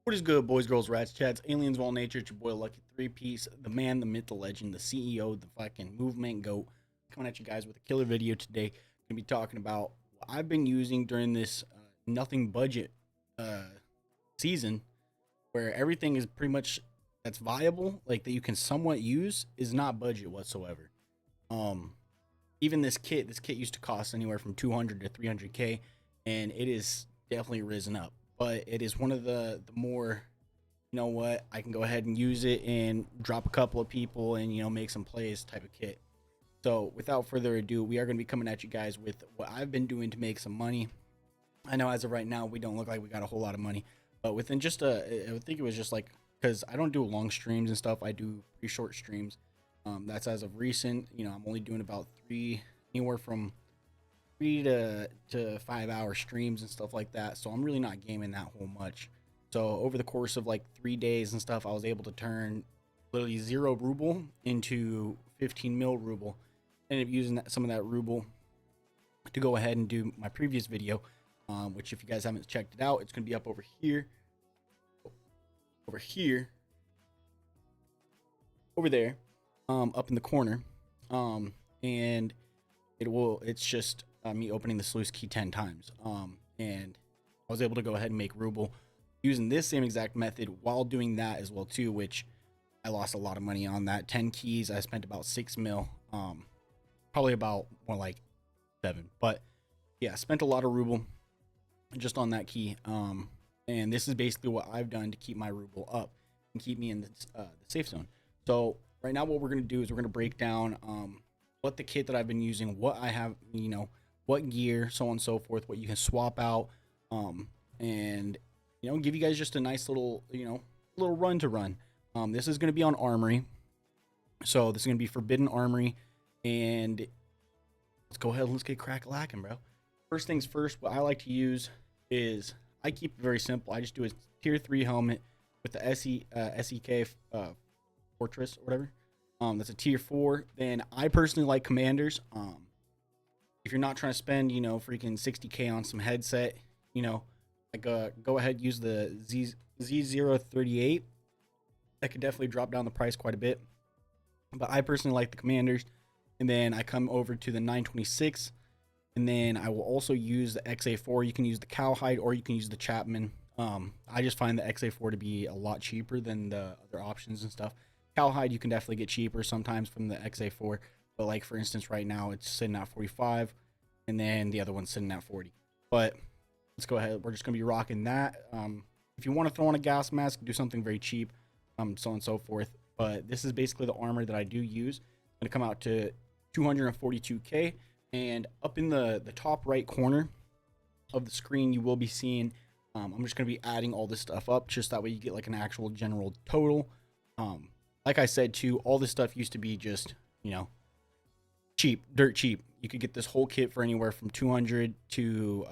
What is good, boys, girls, rats, chats, aliens of all nature? It's your boy Lucky Three Piece, the man, the myth, the legend, the CEO, the fucking movement goat. Coming at you guys with a killer video today. Gonna be talking about what I've been using during this nothing budget uh, season, where everything is pretty much that's viable, like that you can somewhat use, is not budget whatsoever. Um, Even this kit used to cost anywhere from 200 to 300K, and it is definitely risen up. But it is one of the more, you know what, I can go ahead and use it and drop a couple of people and make some plays type of kit. So without further ado, we are going to be coming at you guys with what I've been doing to make some money. I know as of right now we don't look like we got a whole lot of money, but within just I think it was just like, because I don't do long streams and stuff, I do pretty short streams. That's as of recent. I'm only doing about anywhere from 3 to 5 hour streams and stuff like that. So I'm really not gaming that whole much. So over the course of like 3 days and stuff, I was able to turn literally 0 ruble into 15 mil ruble. Ended up using some of that ruble to go ahead and do my previous video, which if you guys haven't checked it out, it's going to be up over here, over there, up in the corner. And it's just me opening the sluice key 10 times. And I was able to go ahead and make ruble using this same exact method while doing that as well too, which I lost a lot of money on that. 10 keys, I spent about 6 mil, probably about more like 7, but yeah, I spent a lot of ruble just on that key. And this is basically what I've done to keep my ruble up and keep me in the safe zone. So right now what we're going to do is we're going to break down what the kit that I've been using, what I have, what gear, so on and so forth, what you can swap out, and give you guys just a nice little little run to run. This is going to be on Armory, so this is going to be Forbidden Armory, and let's go ahead and let's get crack-a-lacking, bro. First things first, what I like to use is, I keep it very simple. I just do a tier 3 helmet with the SEK Fortress or whatever. That's a tier 4. Then I personally like Commanders. If you're not trying to spend freaking 60K on some headset, like go ahead, use the Z038. That could definitely drop down the price quite a bit, but I personally like the Commanders. And then I come over to the 926, and then I will also use the XA4. You can use the Cowhide or you can use the Chapman. I just find the XA4 to be a lot cheaper than the other options and stuff. Cowhide you can definitely get cheaper sometimes from the XA4, but like for instance right now it's sitting at 45, and then the other one's sitting at 40. But let's go ahead, we're just gonna be rocking that. If you want to throw on a gas mask, do something very cheap, so on and so forth. But this is basically the armor that I do use. It's gonna come out to 242K, and up in the top right corner of the screen you will be seeing, I'm just gonna be adding all this stuff up just that way you get like an actual general total. Like I said too, all this stuff used to be just, cheap, dirt cheap. You could get this whole kit for anywhere from 200 to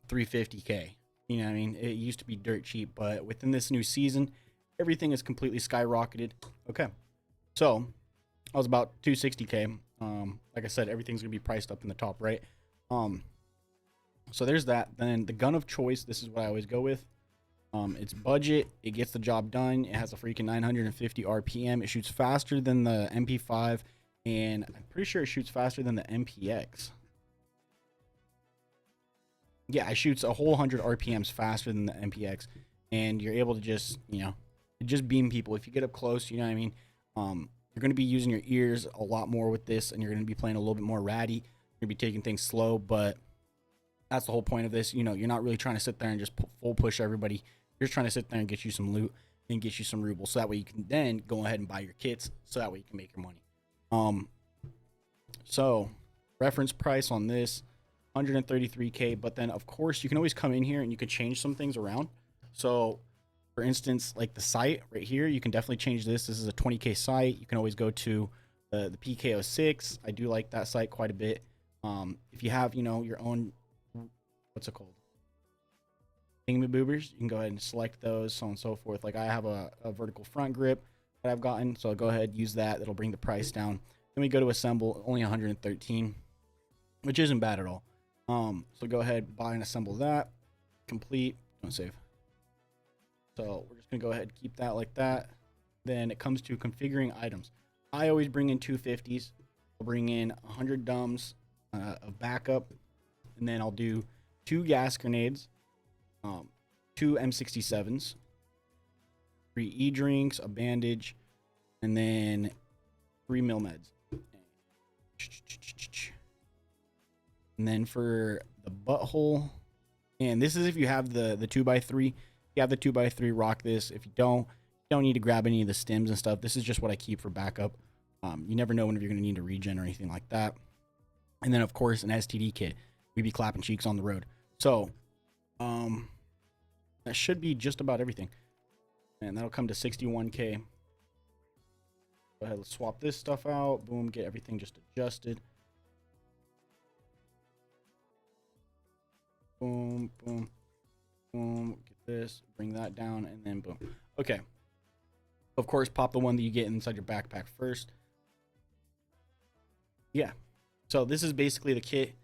350K. You know what I mean? It used to be dirt cheap, but within this new season, everything is completely skyrocketed. Okay, so I was about 260K. Like I said, everything's gonna be priced up in the top right. So there's that. Then the gun of choice, this is what I always go with. It's budget, it gets the job done, it has a freaking 950 RPM, it shoots faster than the MP5, and I'm pretty sure it shoots faster than the MPX. Yeah, it shoots a whole 100 RPMs faster than the MPX, and you're able to just, just beam people. If you get up close, you know what I mean? You're going to be using your ears a lot more with this, and you're going to be playing a little bit more ratty. You're going to be taking things slow, but that's the whole point of this. You're not really trying to sit there and just full push everybody. You're just trying to sit there and get you some loot and get you some rubles, so that way you can then go ahead and buy your kits, so that way you can make your money. So reference price on this 133K, but then of course you can always come in here and you can change some things around. So for instance, like the sight right here, you can definitely change this. This is a 20K sight. You can always go to the PK06. I do like that sight quite a bit. If you have your own, what's it called, boobers, you can go ahead and select those, so on and so forth. Like I have a vertical front grip that I've gotten, so I'll go ahead and use that. That'll bring the price down. Then we go to assemble, only 113, which isn't bad at all. So go ahead, buy and assemble that. Complete. Don't save. So we're just gonna go ahead and keep that like that. Then it comes to configuring items. I always bring in 250s. I'll bring in 100 dumbs of backup, and then I'll do 2 gas grenades, 2 M67s, 3 e-drinks, a bandage, and then 3 mil meds. And then for the butthole, and this is if you have the 2x3. If you have the 2x3, rock this. If you don't need to grab any of the stims and stuff. This is just what I keep for backup. You never know when you're going to need to regen or anything like that. And then, of course, an STD kit. We be clapping cheeks on the road. So, that should be just about everything. And that'll come to 61K. Go ahead, let's swap this stuff out. Boom, get everything just adjusted. Boom, boom, boom. Get this, bring that down, and then boom. Okay. Of course, pop the one that you get inside your backpack first. Yeah. So this is basically the kit.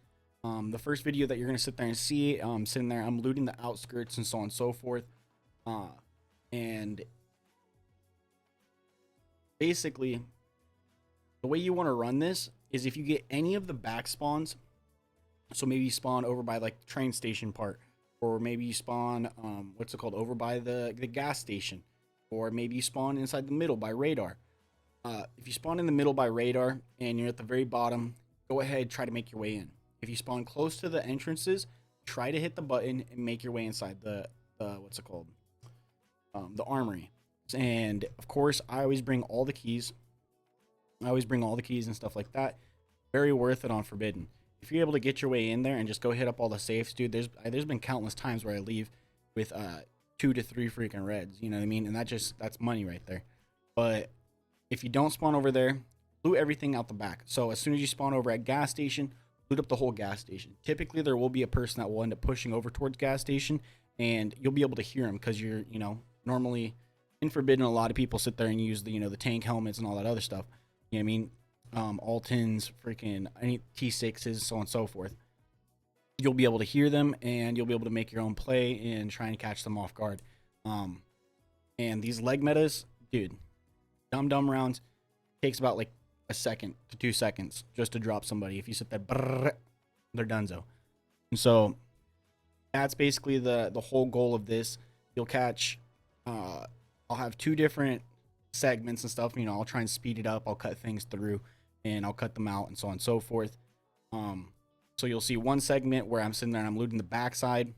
The first video that you're going to sit there and see, sitting there, I'm looting the outskirts and so on and so forth. And basically, the way you want to run this is if you get any of the back spawns, so maybe you spawn over by like the train station part, or maybe you spawn, what's it called, over by the gas station, or maybe you spawn inside the middle by radar. If you spawn in the middle by radar and you're at the very bottom, go ahead, try to make your way in. If you spawn close to the entrances, try to hit the button and make your way inside the what's it called? The armory. And of course, I always bring all the keys. And stuff like that. Very worth it on Forbidden. If you're able to get your way in there and just go hit up all the safes, dude, there's been countless times where I leave with 2 to 3 freaking reds, you know what I mean? And that's money right there. But if you don't spawn over there, loot everything out the back. So as soon as you spawn over at gas station, loot up the whole gas station. Typically, there will be a person that will end up pushing over towards gas station, and you'll be able to hear them because you're, normally in Forbidden, a lot of people sit there and use the, the tank helmets and all that other stuff. You know what I mean? Altons, freaking any T6s, so on and so forth. You'll be able to hear them, and you'll be able to make your own play and try and catch them off guard. And these leg metas, dude, dumb rounds takes about like a second to 2 seconds just to drop somebody. If you sit there, they're donezo. And so that's basically the whole goal of this. You'll catch, I'll have 2 different segments and stuff. I'll try and speed it up. I'll cut things through and I'll cut them out and so on and so forth. So you'll see one segment where I'm sitting there and I'm looting the backside.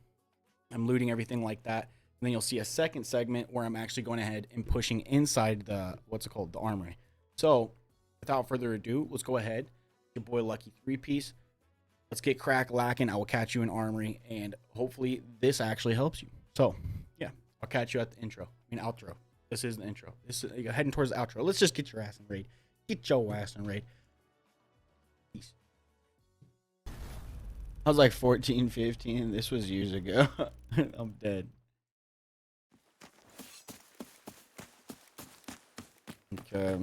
I'm looting everything like that. And then you'll see a second segment where I'm actually going ahead and pushing inside the, the armory. So without further ado, let's go ahead. Your boy Lucky 3-piece. Let's get crack lacking. I will catch you in armory, and hopefully this actually helps you. So yeah, I'll catch you at the outro. This is the intro. You're heading towards the outro. Let's just get your ass in raid. Get your ass in raid. Peace. I was like 14, 15. This was years ago. I'm dead. Okay.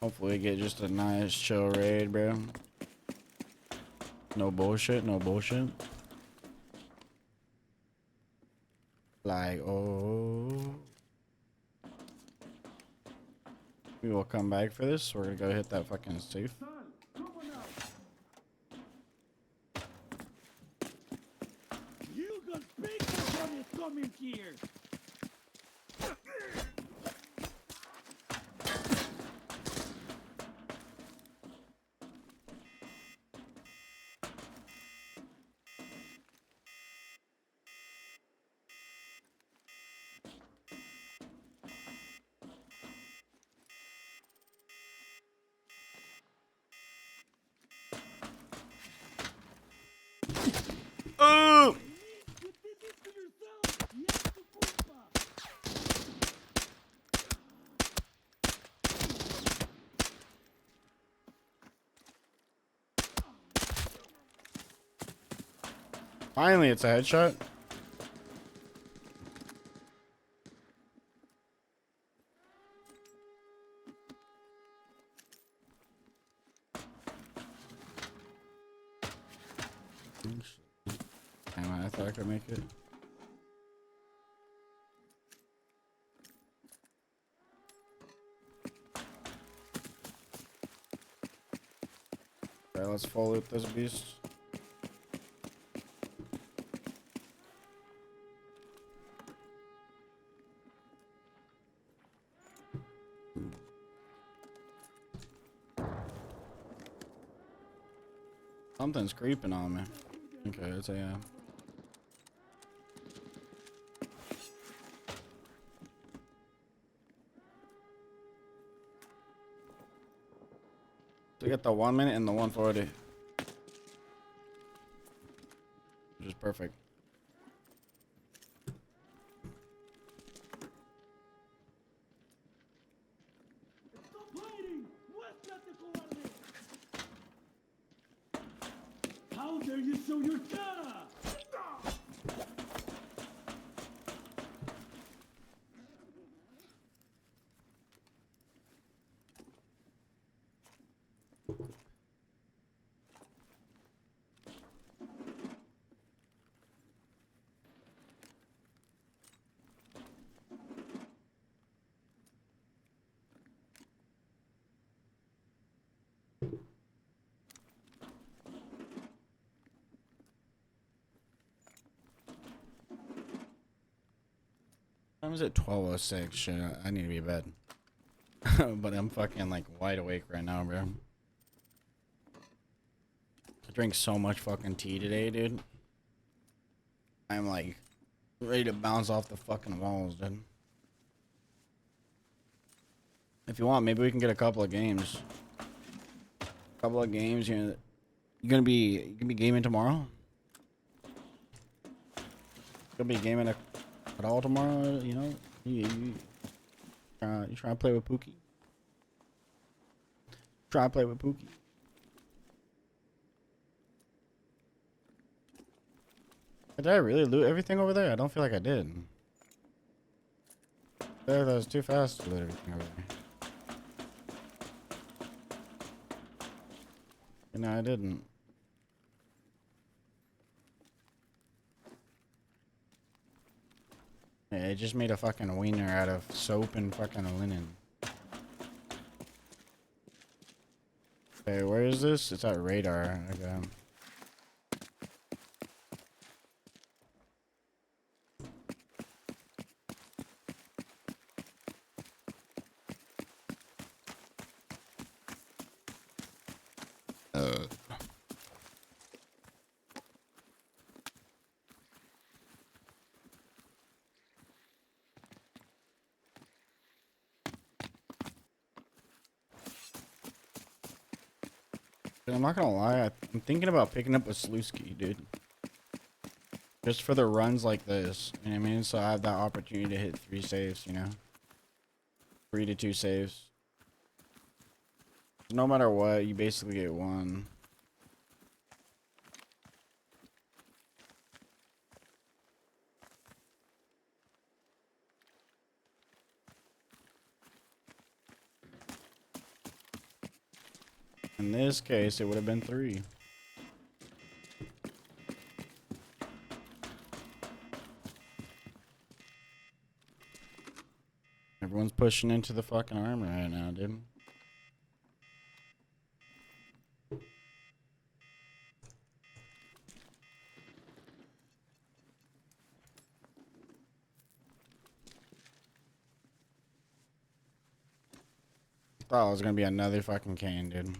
Hopefully get just a nice chill raid, bro. No bullshit, no bullshit. Like, oh. We will come back for this. We're gonna go hit that fucking safe. You got big when you come in here. Oh! Finally, it's a headshot. so I could make it. Alright, let's follow up this beast. Something's creeping on me. Okay, it's a We got the 1 minute and the 140. Which is perfect. Stop hiding! Muéstrate, cobarde! How dare you show your cara? Time is it? 12:06. Shit, I need to be in bed. But I'm fucking like wide awake right now, bro. I drank so much fucking tea today, dude. I'm like ready to bounce off the fucking walls, dude. If you want, maybe we can get a couple of games. Couple of games. You gonna be gaming tomorrow? Gonna be gaming at all tomorrow? You know, you trying to play with Pookie? Try to play with Pookie. Did I really loot everything over there? I don't feel like I did. That was too fast to loot everything over there. No, I didn't. Yeah, I just made a fucking wiener out of soap and fucking linen. Okay, where is this? It's at radar. Okay. I'm not gonna lie, I'm thinking about picking up a Sluski, dude. Just for the runs like this, you know what I mean? So I have that opportunity to hit 3 saves, you know? 3 to 2 saves. No matter what, you basically get 1. In this case, it would have been 3. Everyone's pushing into the fucking armor right now, dude. Thought it was gonna be another fucking cane, dude.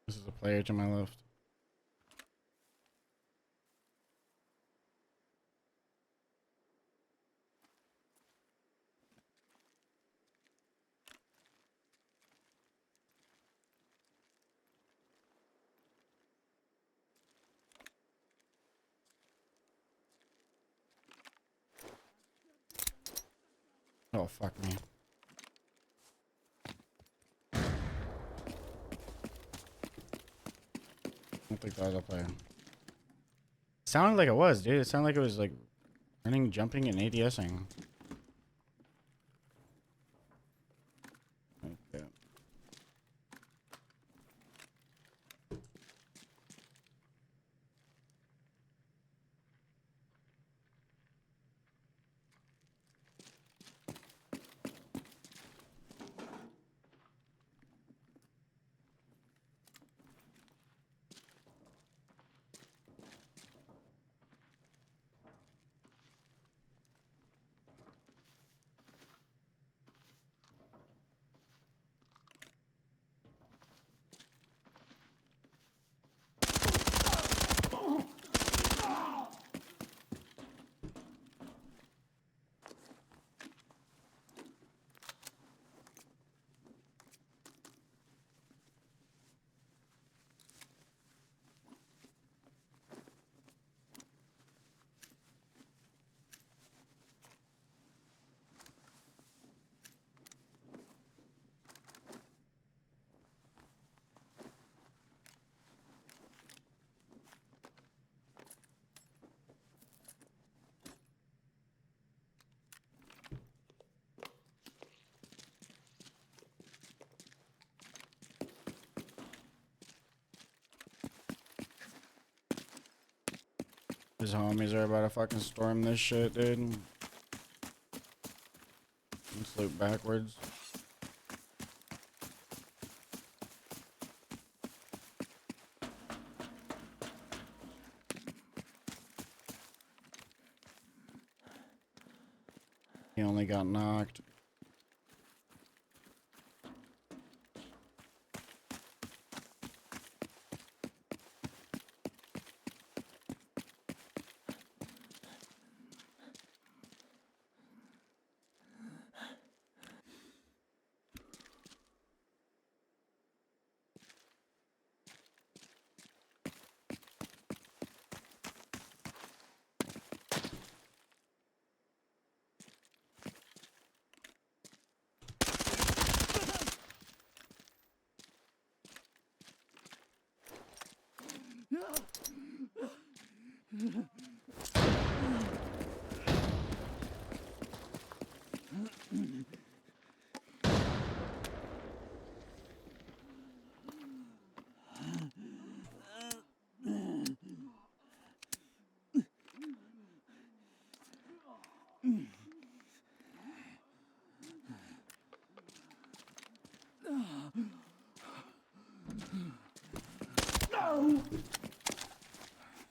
This is a player to my left. Oh, fuck me. I don't think that was a player. Sounded like it was, dude. It sounded like it was like running, jumping, and ADSing. Okay. His homies are about to fucking storm this shit, dude. Let's loop backwards. He only got knocked.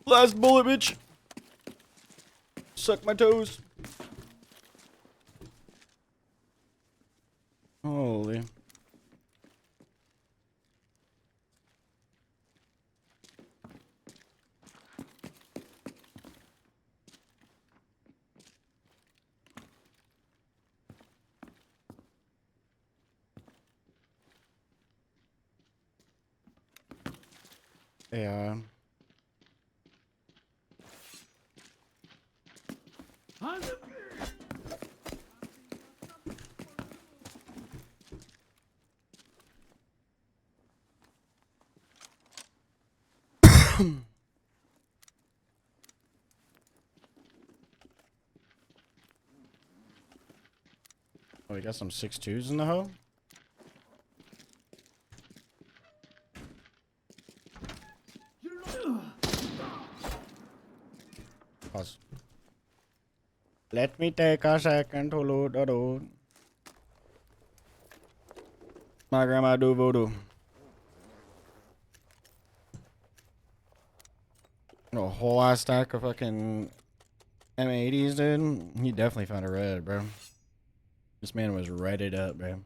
Last bullet, bitch. Suck my toes. Holy. Yeah. Oh, we got some 6.2s in the hoe. Pause. Let me take a second to load the road. My grandma do voodoo. A whole ass stack of fucking M80s, dude. He definitely found a red, bro. This man was redded up, bro.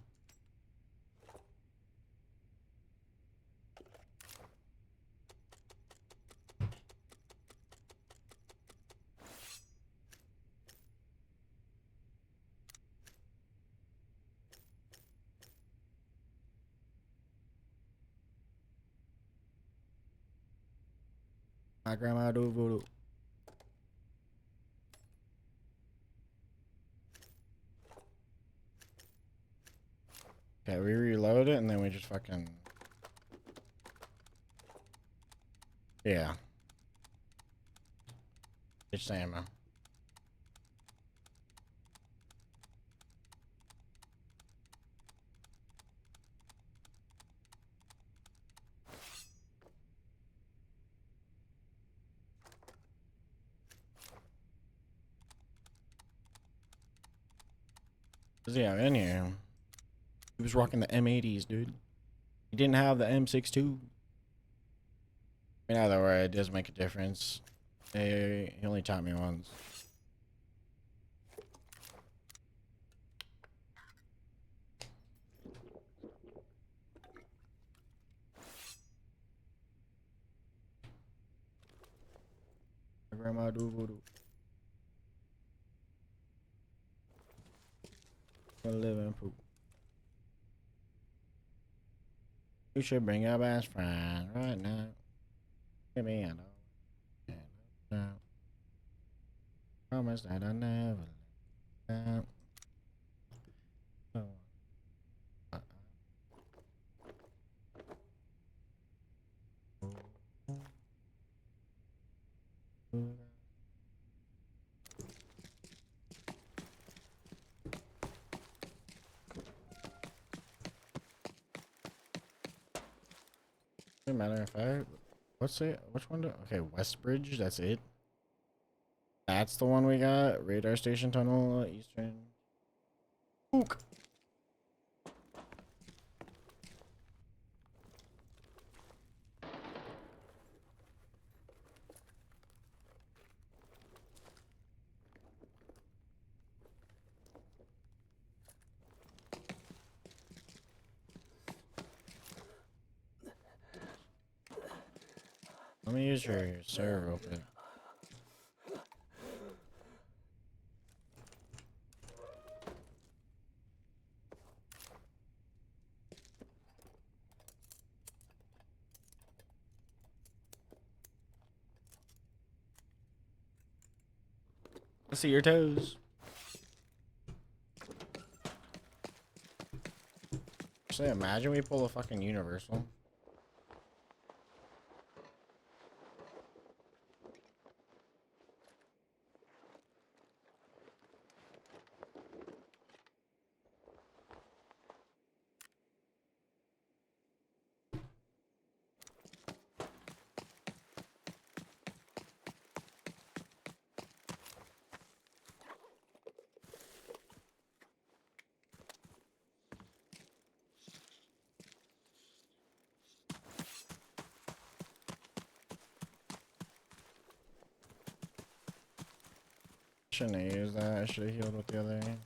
My grandma do voodoo. Okay, we reload it and then we just fucking... Yeah. It's ammo. What does he have in here? He was rocking the M80s, dude. He didn't have the M62. I mean, either way, it does make a difference. He only taught me once. Grandma do voodoo. Live and poop. You should bring your best friend right now. Give me a no. Promise that I never let down. Oh. Matter of fact, what's it? Which one? Okay, Westbridge. That's it. That's the one we got. Radar station tunnel, Eastern. Ook. Let me use your server real quick. Let's see your toes. Actually, imagine we pull a fucking universal. Shouldn't have used that. I should have healed with the other hand.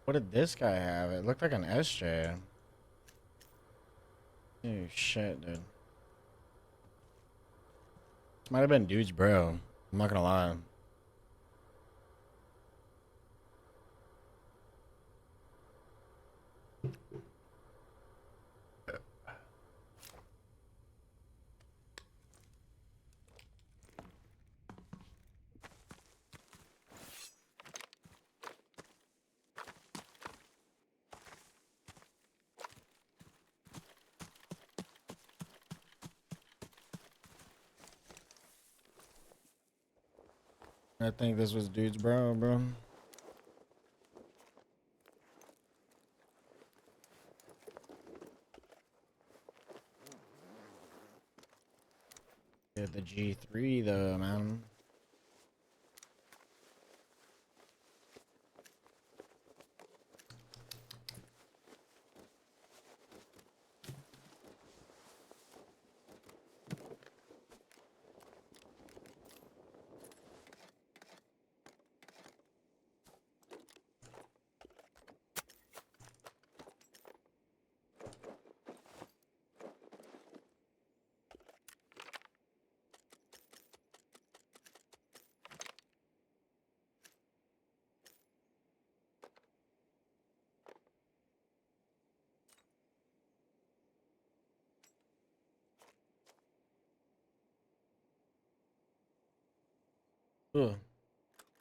What did this guy have? It looked like an SJ. Oh shit, dude. Might have been dude's bro. I'm not gonna lie. I think this was dude's bro. Yeah, the G3 though, man. Ugh.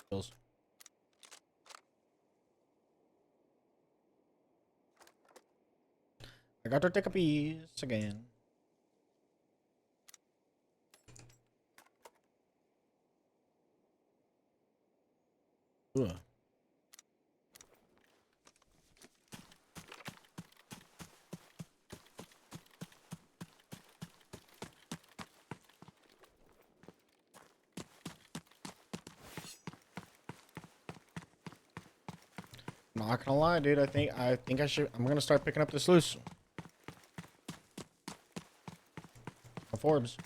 Feels- I got to take a piece again. Ugh. Not gonna lie, dude. I think I should. I'm gonna start picking up this loose. Forbes.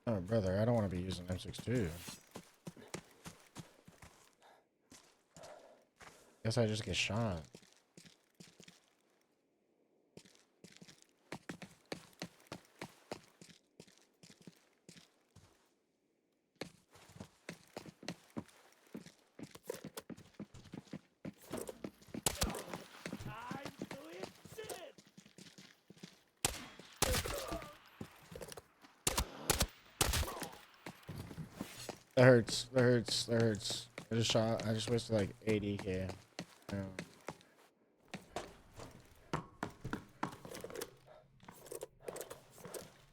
Oh, brother, I don't want to be using M62. Guess I just get shot. I'm doing shit. That hurts. That hurts. That hurts. I just shot. I just wasted like 80k. Yeah.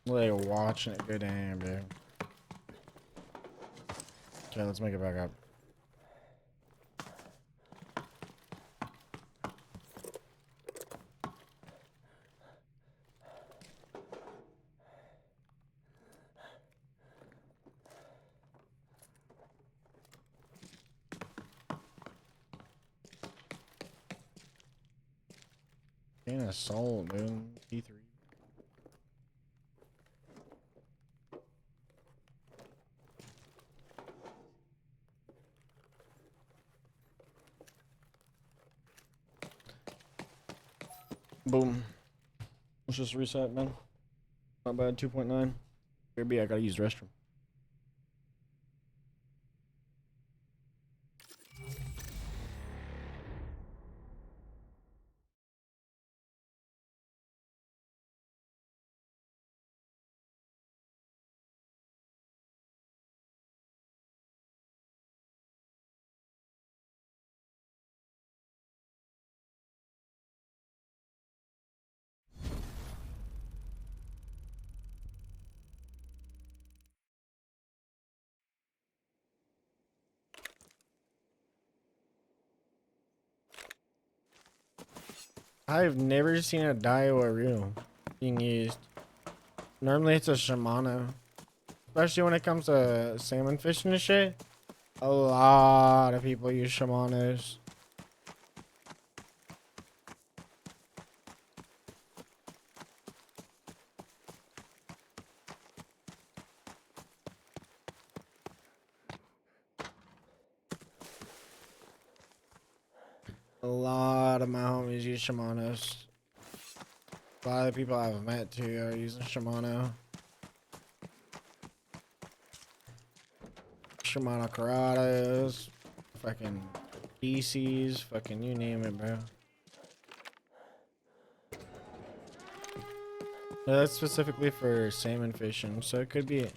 Like watching it go down, dude. Okay, let's make it back up. Ain't assault, dude. T3. Boom. Let's just reset, man. Not bad. 2.9. Maybe I gotta use the restroom. I've never seen a Daiwa reel being used. Normally it's a Shimano. Especially when it comes to salmon fishing and shit. A lot of people use Shimanos. A lot of my homies use Shimano's. A lot of the people I've met too are using Shimano. Shimano Corrados, fucking DCs, fucking you name it, bro. That's specifically for salmon fishing, so it could be.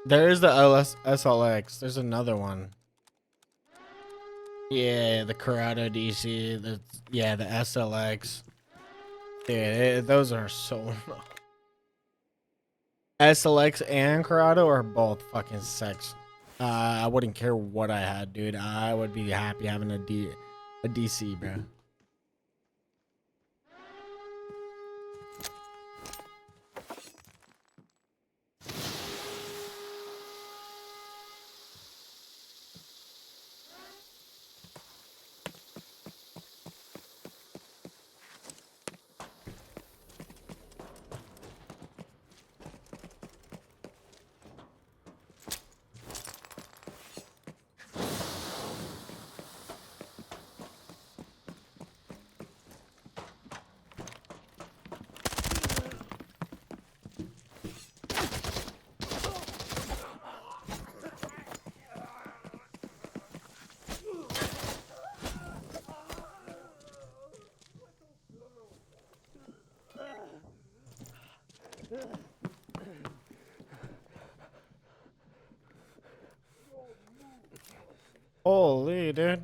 There is the SLX. There's another one. Yeah, the Corrado DC. Yeah, the SLX. Dude, those are so. SLX and Corrado are both fucking sex. I wouldn't care what I had, dude. I would be happy having a DC, bro. Holy, dude.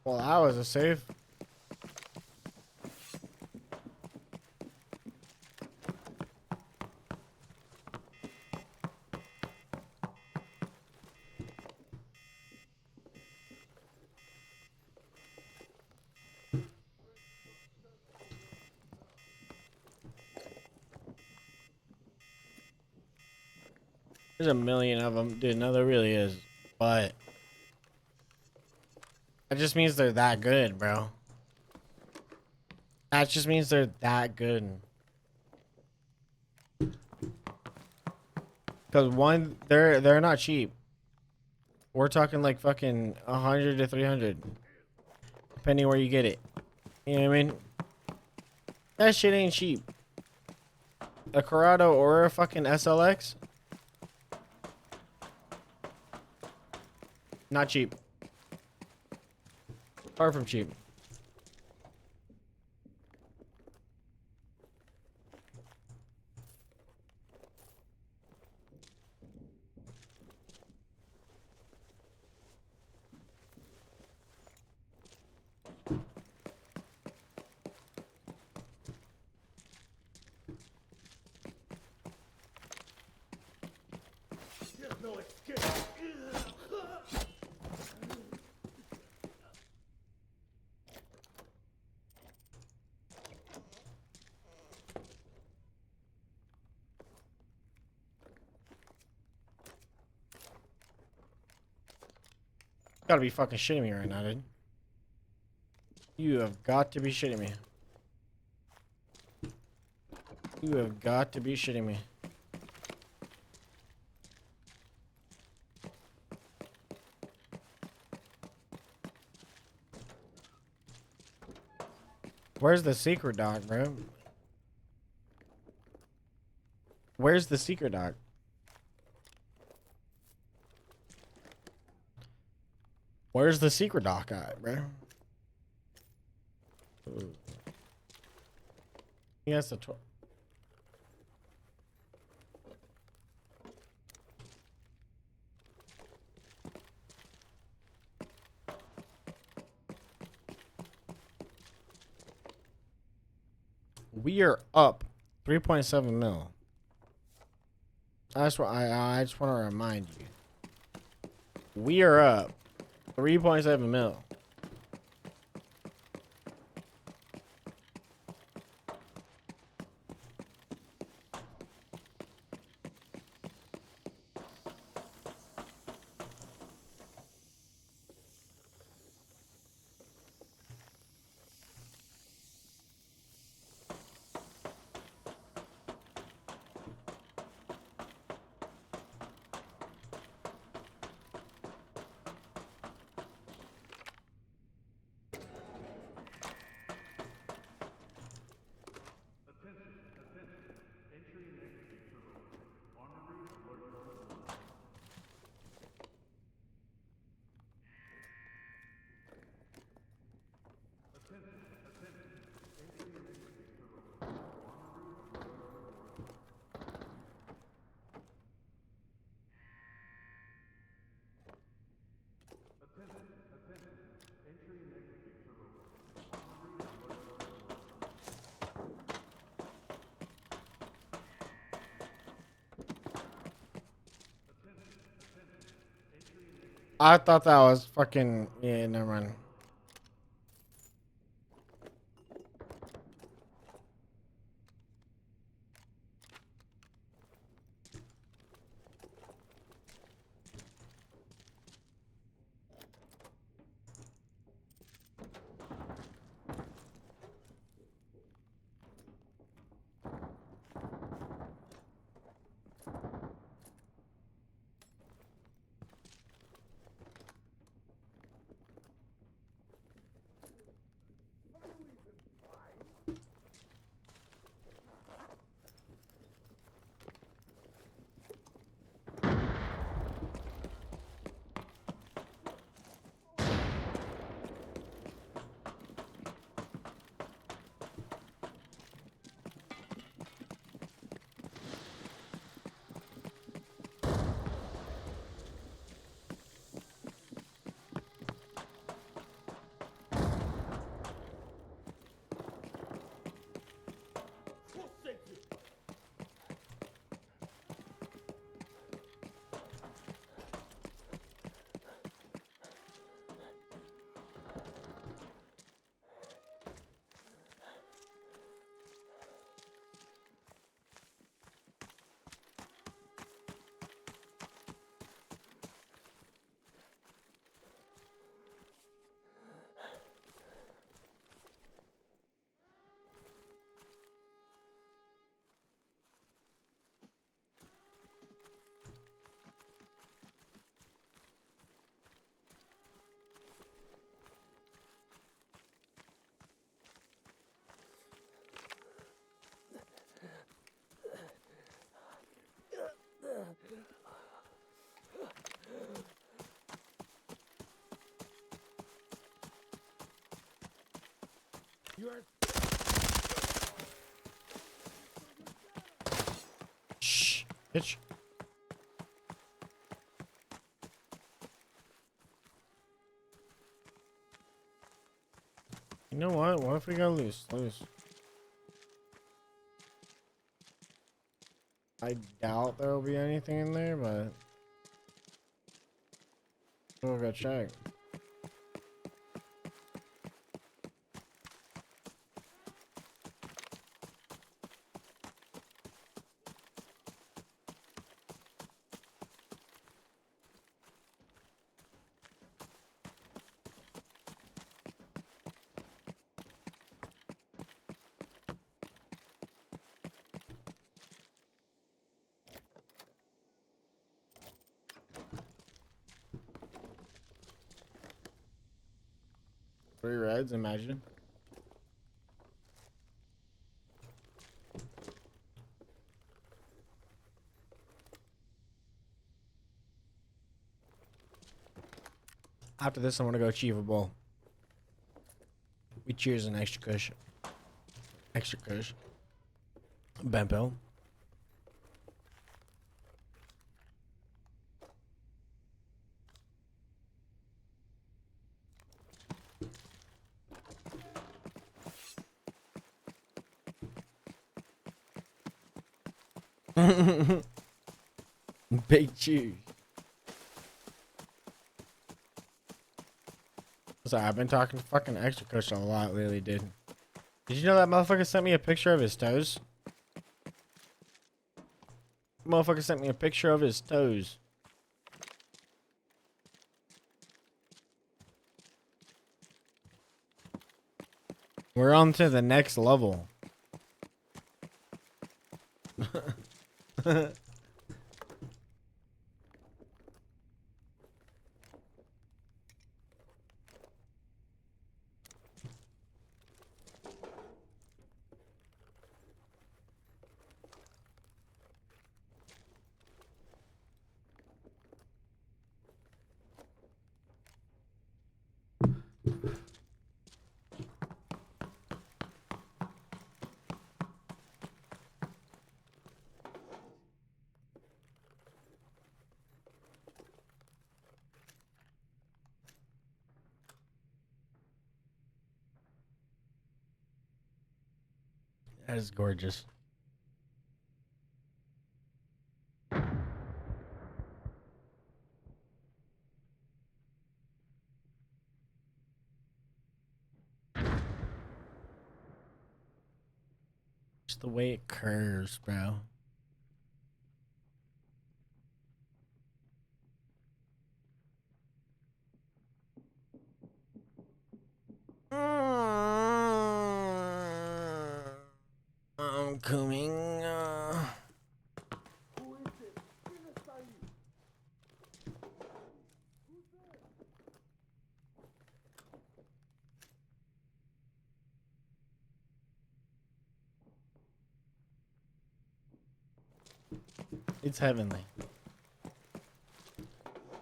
Well, that was a save. There's a million of them, dude. No, there really is, but that just means they're that good, bro. That just means they're that good. Cause one, they're not cheap. We're talking like fucking 100 to 300, depending where you get it. You know what I mean? That shit ain't cheap. A Corrado or a fucking SLX. Not cheap. Far from cheap. Gotta be fucking shitting me right now, dude. You have got to be shitting me. You have got to be shitting me. Where's the secret dock, bro? Where's the secret dock? Where's the secret dock at, bro? He has the We are up 3.7 mil. That's what I just want to remind you. We are up 3.7 mil. I thought that was fucking, yeah, never mind. You're Shh, bitch. You know what? What if we go loose? Loose. I doubt there will be anything in there, but we'll go check. Three reds, imagine. After this, I'm gonna go achievable. We cheers an extra kush. Extra kush. Bempo. Big cheers. So I've been talking to fucking extra cushion a lot lately, dude. Did you know that motherfucker sent me a picture of his toes? Motherfucker sent me a picture of his toes. We're on to the next level. That is gorgeous. Just the way it curves, bro. I'm coming. It's heavenly.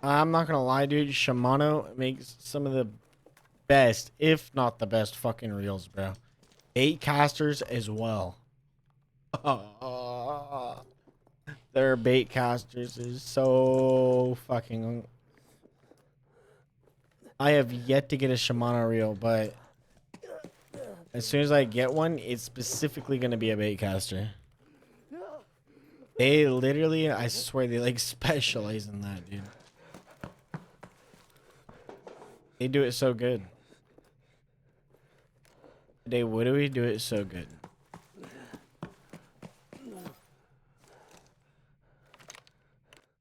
I'm not gonna lie, dude. Shimano makes some of the best, if not the best, fucking reels, bro. Bait casters as well. Their bait casters is so fucking. I have yet to get a Shimano reel, but as soon as I get one, it's specifically gonna be a bait caster. They literally, I swear, they like specialize in that, dude. They do it so good. They literally do it so good.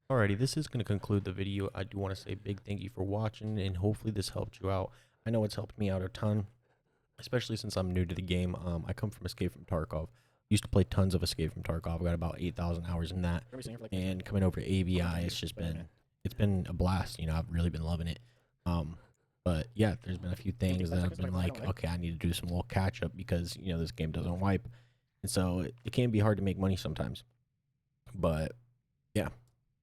Alrighty, this is going to conclude the video. I do want to say a big thank you for watching, and hopefully this helped you out. I know it's helped me out a ton, especially since I'm new to the game. I come from Escape from Tarkov. Used to play tons of Escape from Tarkov. Got about 8,000 hours in that. And coming over to ABI, it's been a blast. You know, I've really been loving it. But yeah, there's been a few things that I've been like, okay, I need to do some little catch up because, you know, this game doesn't wipe. And so it can be hard to make money sometimes. But yeah,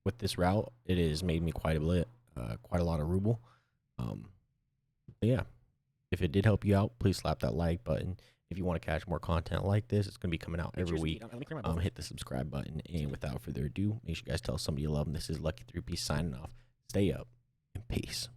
with this route, it has made me quite a lot of ruble. But yeah, if it did help you out, please slap that like button. If you want to catch more content like this, it's going to be coming out every week. Hit the subscribe button. And without further ado, make sure you guys tell somebody you love them. This is Lucky 3P signing off. Stay up and peace.